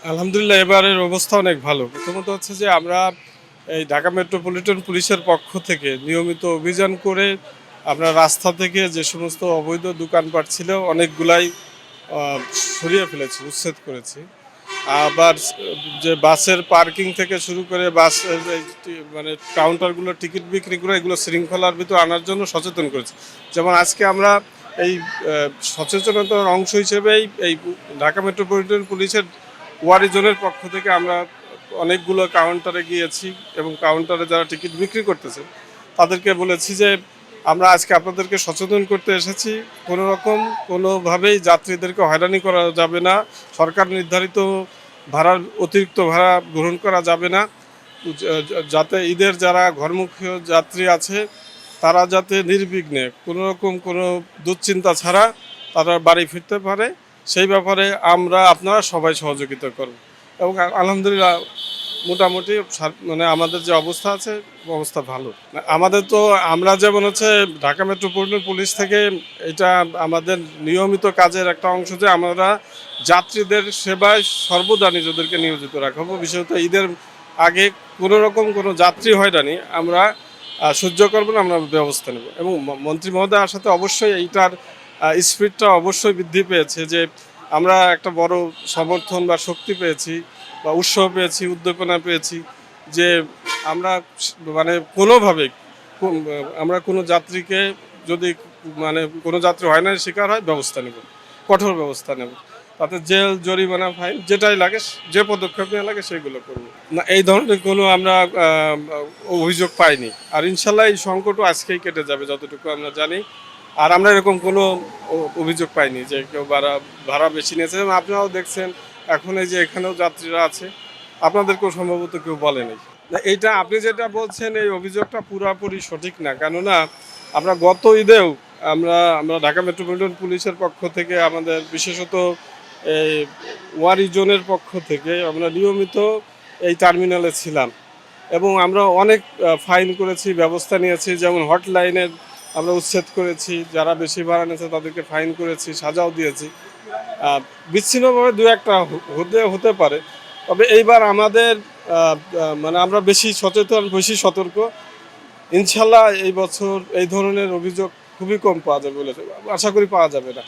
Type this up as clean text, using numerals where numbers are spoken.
আলহামদুলিল্লাহ এবারের অবস্থা অনেক ভালো। প্রথমত হচ্ছে যে আমরা এই ঢাকা মেট্রোপলিটন পুলিশের পক্ষ থেকে নিয়মিত অভিযান করে আমরা রাস্তা থেকে যে সমস্ত অবৈধ দোকানপাট ছিল অনেকগুলাই আহ, সরিয়ে ফেলেছি, উচ্ছেদ করেছি। আবার যে বাসের পার্কিং থেকে শুরু করে বাসের মানে কাউন্টারগুলো টিকিট বিক্রি করে এগুলো শৃঙ্খলার ভিতর আনার জন্য সচেতন করেছি। যেমন আজকে আমরা এই সচেতনতার অংশ হিসেবেই এই ঢাকা মেট্রোপলিটন পুলিশের ওয়ারি জোনের পক্ষ থেকে আমরা অনেকগুলো কাউন্টারে গিয়েছি এবং কাউন্টারে যারা টিকিট বিক্রি করতেছে তাদেরকে বলেছি যে আমরা আজকে আপনাদেরকে সচেতন করতে এসেছি। কোনো রকম কোনোভাবেই যাত্রীদেরকে হয়রানি করা যাবে না, সরকার নির্ধারিত ভাড়ার অতিরিক্ত ভাড়া গ্রহণ করা যাবে না, যাতে ঈদের যারা ঘরমুখী যাত্রী আছে তারা যাতে নির্বিঘ্নে কোনো রকম কোনো দুশ্চিন্তা ছাড়া তারা বাড়ি ফিরতে পারে, সেই ব্যাপারে আমরা আপনারা সবাই সহযোগিতা করব। এবং আলহামদুলিল্লাহ মোটামুটি মানে আমাদের যে অবস্থা আছে অবস্থা ভালো। আমাদের তো আমরা যেমন হচ্ছে ঢাকা মেট্রোপলিটন পুলিশ থেকে এটা আমাদের নিয়মিত কাজের একটা অংশ যে আমরা যাত্রীদের সেবায় সর্বদা নিজেদেরকে নিয়োজিত রাখবো। বিশেষত ঈদের আগে কোনো রকম কোনো যাত্রী হয়রানি আমরা সহ্য করবো না, আমরা ব্যবস্থা নেব। এবং মন্ত্রী মহোদয়ের সাথে অবশ্যই এইটার স্পিডটা অবশ্যই বৃদ্ধি পেয়েছে যে আমরা একটা বড় সমর্থন বা শক্তি পেয়েছি বা উৎসাহ পেয়েছি, উদ্দীপনা পেয়েছি যে আমরা মানে কোনোভাবে আমরা কোনো যাত্রীকে যদি মানে কোনো যাত্রী হয়রানির শিকার হয় ব্যবস্থা নেব, কঠোর ব্যবস্থা নেব। তাতে জেল, জরিমানা, ফাইন যেটাই লাগে, যে পদক্ষেপ নেওয়া লাগে সেগুলো করব। না, এই ধরনের কোনো আমরা অভিযোগ পাইনি। আর ইনশাল্লাহ এই সংকটও আজকেই কেটে যাবে যতটুকু আমরা জানি। আর আমরা এরকম কোনো অভিযোগ পাইনি যে কেউ ভাড়া বেশি নিয়েছে। এবং আপনারাও দেখছেন এখন এই যে এখানেও যাত্রীরা আছে, আপনাদেরকেও সম্ভবত কেউ বলেনি। না, এইটা আপনি যেটা বলছেন এই অভিযোগটা পুরাপুরি সঠিক না। কেননা আমরা গত ঈদেও আমরা আমরা ঢাকা মেট্রোপলিটন পুলিশের পক্ষ থেকে আমাদের বিশেষত এই ওয়ারি জোনের পক্ষ থেকে আমরা নিয়মিত এই টার্মিনালে ছিলাম এবং আমরা অনেক ফাইন করেছি, ব্যবস্থা নিয়েছি। যেমন হটলাইনের আমরা উচ্ছেদ করেছি, যারা বেশি ভাড়া নিয়েছে তাদেরকে ফাইন করেছি, সাজাও দিয়েছি। বিচ্ছিন্নভাবে দু একটা হতে পারে, তবে এইবার আমাদের মানে আমরা বেশি সচেতন, বেশি সতর্ক। ইনশাল্লাহ এই বছর এই ধরনের অভিযোগ খুবই কম পাওয়া যাবে বলে আশা করি, পাওয়া যাবে না।